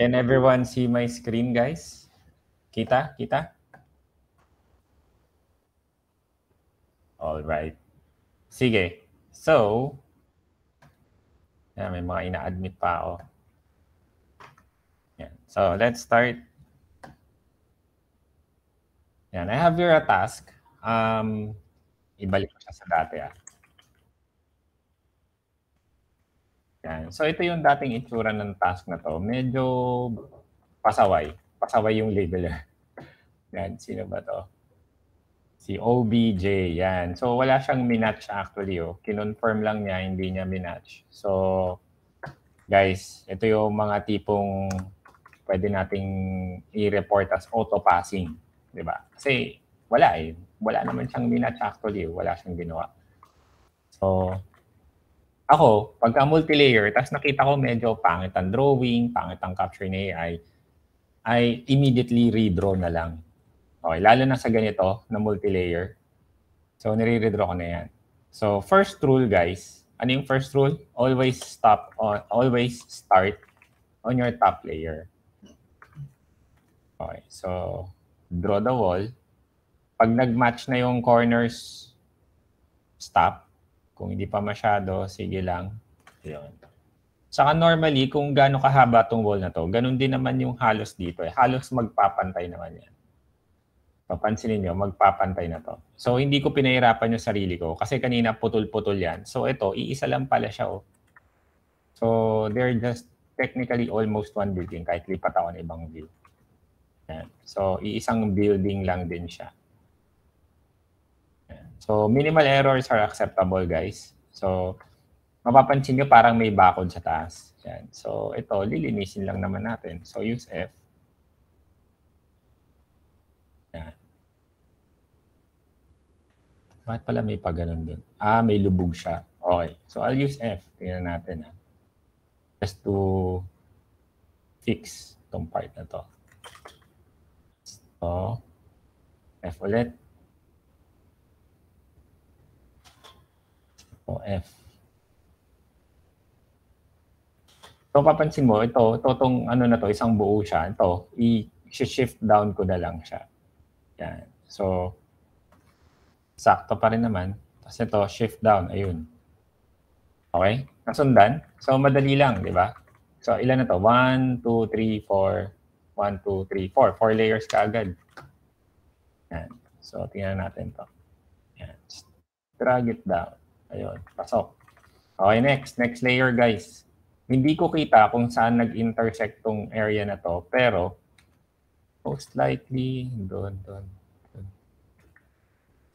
Can everyone see my screen, guys? Kita? Kita? All right. Sige. So, may mga ina-admit pa ako. Yan. So, let's start. Yan. I have here a task. Ibalik ko siya sa dati. Yan. So, ito yung dating itsura ng task na to. Medyo pasaway. Pasaway yung label. Yan. Sino ba to? Si OBJ. Yan. So, wala siyang minatch actually. Kinonfirm lang niya, hindi niya minatch. So, guys, ito yung mga tipong pwede nating i-report as auto-passing. Diba? Kasi wala eh. Wala naman siyang minatch actually. Wala siyang ginawa. So, ako, pagka multi-layer, tapos nakita ko medyo pangit ang drawing, pangit ang capture ni AI, I immediately redraw na lang. Okay, lalo na sa ganito na multi-layer. So, nire-redraw ko na yan. So, first rule, guys. Ano yung first rule? Always start on your top layer. Okay, so, draw the wall. Pag nag-match na yung corners, stop. Kung hindi pa masyado, sige lang. Yun. Saka normally, kung gaano kahaba tong wall na to, ganun din naman yung halos dito. Halos magpapantay naman yan. Papansinin nyo, magpapantay na to. So, hindi ko pinahirapan yung sarili ko kasi kanina putol-putol yan. So, ito, iisa lang pala siya. So, they're just technically almost one building kahit lipat ako ng ibang view. Yan. So, iisang building lang din siya. Yan. So, minimal errors are acceptable, guys. So, mapapansin nyo parang may bakod sa taas. Yan. So, ito, lilinisin lang naman natin. So, use F. Yan. Bakit pala may pag-ganon dun? May lubog siya. Okay. So, I'll use F. Tingnan natin. Just to fix itong part na to. So, F ulit. So, F. So, papansin mo, itong ano na to, isang buo siya. Ito, i-shift down ko na lang siya. Yan. So, sakto pa rin naman. Tapos ito, shift down. Ayun. Okay? Nasundan? So, madali lang, di ba? So, ilan na to? 1, 2, 3, 4. 1, 2, 3, 4. 4 layers ka agad. Yan. So, tingnan natin to. Yan. Drag it down. Ayun. Pasok. Okay, next. Next layer, guys. Hindi ko kita kung saan nag-intersect tong area na to, pero most likely, doon.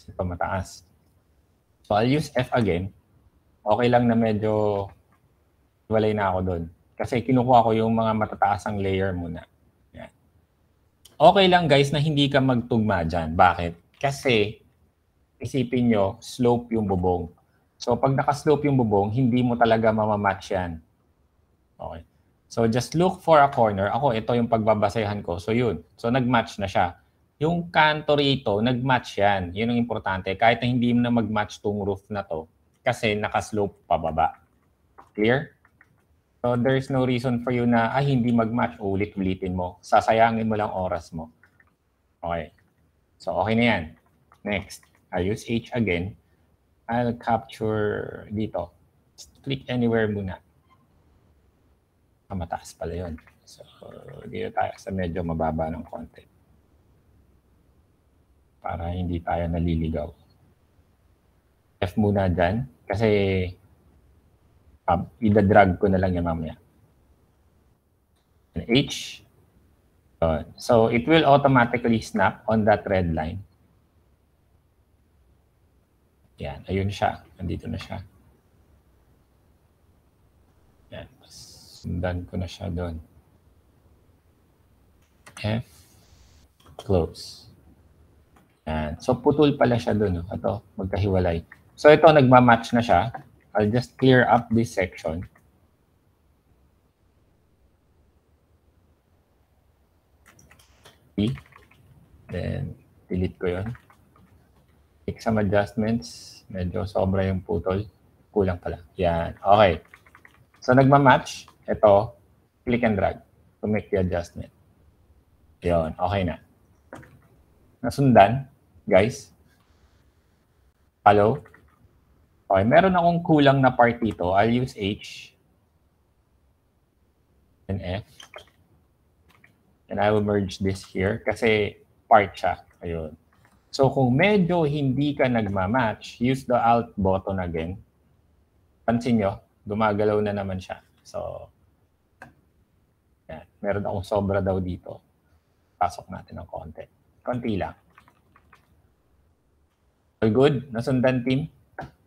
Ito mataas. So, I'll use F again. Okay lang na medyo walay na ako doon. Kasi kinukuha ko yung mga matataasang layer muna. Yan. Okay lang guys na hindi ka magtugma dyan. Bakit? Kasi isipin nyo, slope yung bubong. So pag naka-slope yung bubong, hindi mo talaga mamamatch yan. Okay. So just look for a corner. Ako, ito yung pagbabasehan ko. So yun. So nag-match na siya. Yung kanto rito, nag-match yan. Yun ang importante. Kahit na hindi mo na mag-match tong roof na to. Kasi naka-slope pababa. Clear? So there's no reason for you na hindi mag-match. Ulit-ulitin mo. Sasayangin mo lang oras mo. Okay. So okay na yan. Next. I'll use H again. I'll capture dito. Just click anywhere muna. Mataas pala yun. So dito tayo sa medyo mababa ng konti. Para hindi tayo naliligaw. F muna dyan. Kasi ida-drag ko na lang yan mamaya. And H. So it will automatically snap on that red line. Yan. Ayun siya. Nandito na siya. Yan. Sundan ko na siya doon. F. Close. Yan. So, putol pala siya doon. Ito, magkahiwalay. So, ito, nagmamatch na siya. I'll just clear up this section. Then, delete ko yun. Make some adjustments. Medyo sobra yung putol. Kulang pala. Yan. Okay. So, nagmamatch. Ito, click and drag. to make the adjustment. Yun, okay na. Nasundan, guys? Hello? Okay, meron akong kulang na part dito. I'll use H and F. And I will merge this here kasi part siya. Ayun. So kung medyo hindi ka nagmamatch, use the Alt button again. Pansin nyo, gumagalaw na naman siya. So, yan. Meron akong sobra daw dito. Pasok natin ng konti. Konti lang. All good? Nasundan, team?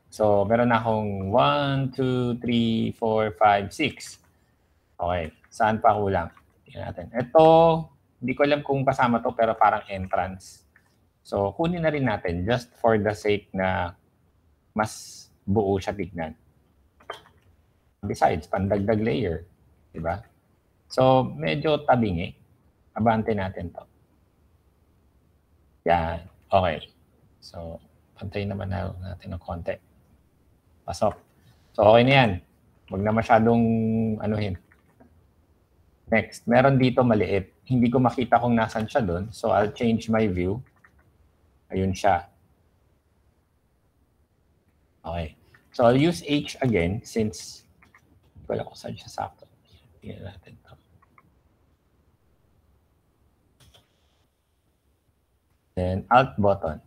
So, meron akong 1, 2, 3, 4, 5, 6. Okay. Saan pa kulang? Tingnan natin. Ito, hindi ko alam kung kasama to pero parang entrance. So, kunin na rin natin just for the sake na mas buo siya tignan. Besides, pandagdag layer. Diba? So, medyo tabing eh. Abante natin to. Yan. Okay. So, pantayin naman natin ng konti. Pasok. So, okay na yan. Huwag na masyadong anuhin. Next, meron dito maliit. Hindi ko makita kung nasan siya doon. So, I'll change my view. Ayun siya. Okay. So, I'll use H again since wala ko saan siya sakto. Tingnan natin ito. Then, Alt button.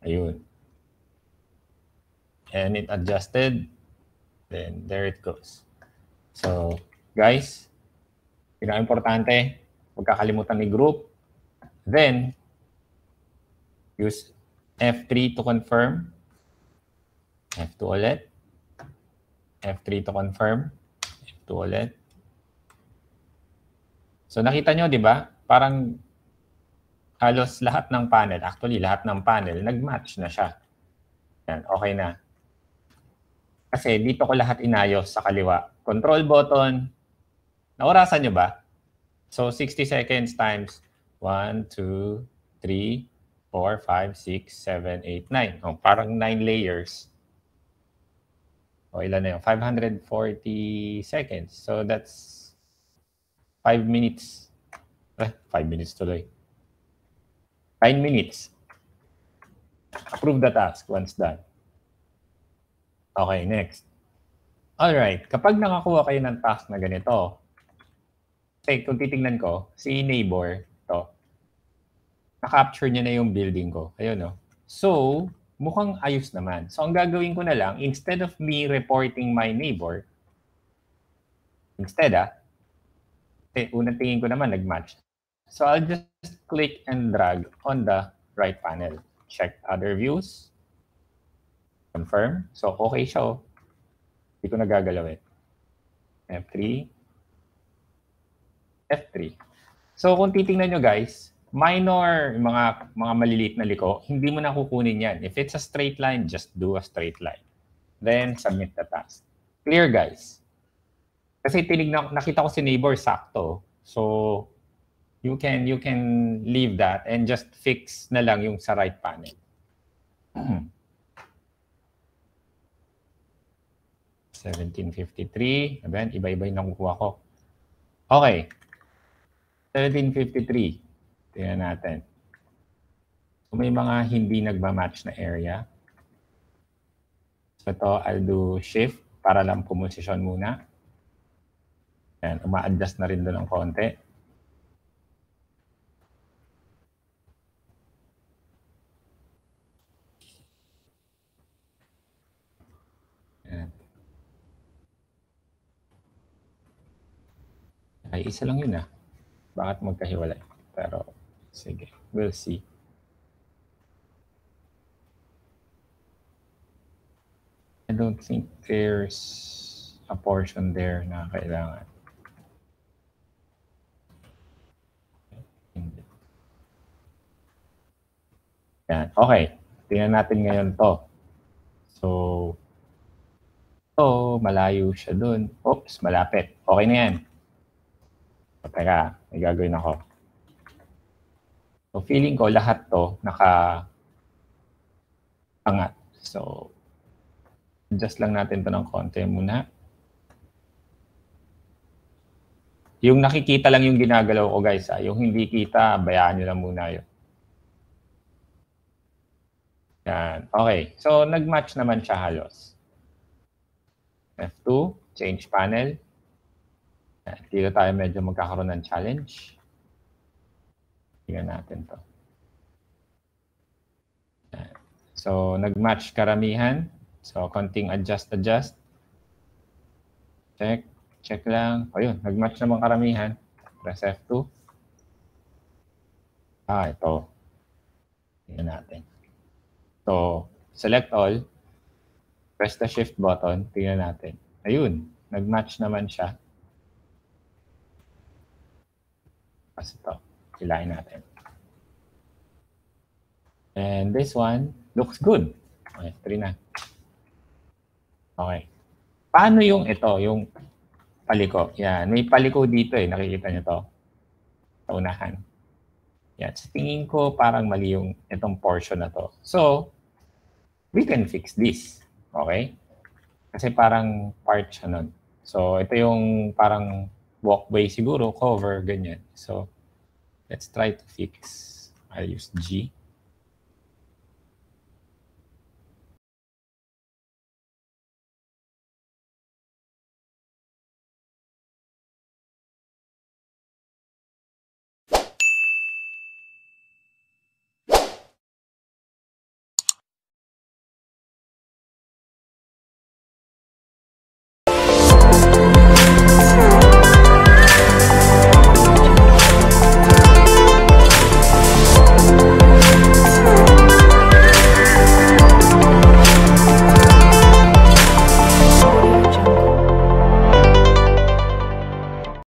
Ayun. And it adjusted. Then, there it goes. So, guys, pinaka-importante, huwag kakalimutan ni group. Then, use F3 to confirm. F2 ulit. F3 to confirm. F2 ulit. So, nakita nyo, di ba? Parang halos lahat ng panel, actually lahat ng panel, nag-match na siya. Yan, okay na. Kasi dito ko lahat inayos sa kaliwa. Control button. Naorasan nyo ba? So, 60 seconds times 1, 2, 3, 4, 5, 6, 7, 8, 9. Oh, parang 9 layers. O, ilan na yun? 540 seconds. So, that's 5 minutes. 5 minutes tuloy. 9 minutes. Approve the task once done. Okay, next. Alright, kapag nakakuha kayo ng task na ganito, okay, kung titingnan ko, si neighbor, to, na-capture niya na yung building ko. Ayun, no? So, mukhang ayos naman. So, ang gagawin ko na lang, instead of me reporting my neighbor, instead, unang tingin ko naman, nag-match. So, I'll just click and drag on the right panel. Check other views. Confirm. So, okay siya. Hindi ko nagagalawin. F3. F3. So, kung titingnan nyo guys, minor, mga maliliit na liko, hindi mo na kukunin yan. If it's a straight line, just do a straight line. Then, submit the task. Clear, guys? Kasi nakita ko si neighbor sakto. So, you can leave that and just fix na lang yung sa right panel. 1753. Ayan, iba-iba yung nakukuha ko. Okay. 1753. Tingnan natin. So, may mga hindi nagmamatch na area. So, ito, I'll do shift para lang pumosisyon muna. Ayan, uma-adjust na rin doon ng konti. Ayan. Ay, isa lang yun ah. Bakit magkahiwalay? Pero, sige. We'll see. I don't think there's a portion there na kailangan. Yan. Okay. Tingnan natin ngayon to. So, malayo siya dun. Oops, malapit. Okay na yan. So, teka, may gagawin ako. So, feeling ko lahat to naka-angat. So, adjust lang natin to ng konti muna. Yung nakikita lang yung ginagalaw ko, guys. Yung hindi kita, bayaan nyo lang muna yun. Yan. Okay. So, nag-match naman siya halos. F2, change panel. Yan. Dito tayo medyo magkakaroon ng challenge. Tingnan natin to. Yan. So, nag-match karamihan. So, konting adjust. Check lang. O yun, nag-match naman karamihan. Press F2. Ito. Tingnan natin. So, select all. Press the shift button. Tingnan natin. Ayun, nag-match naman siya. Kasi ito, hilahin natin. And this one looks good. Okay, 3 na. Okay. Paano yung ito, yung paliko? Yan, may paliko dito eh. Nakikita niyo to? Sa unahan. Yan, sa tingin ko parang mali yung itong portion na to. So, we can fix this. Okay? Kasi parang part siya nun. So, ito yung parang walkway siguro, cover, ganyan. So, let's try to fix. I'll use G.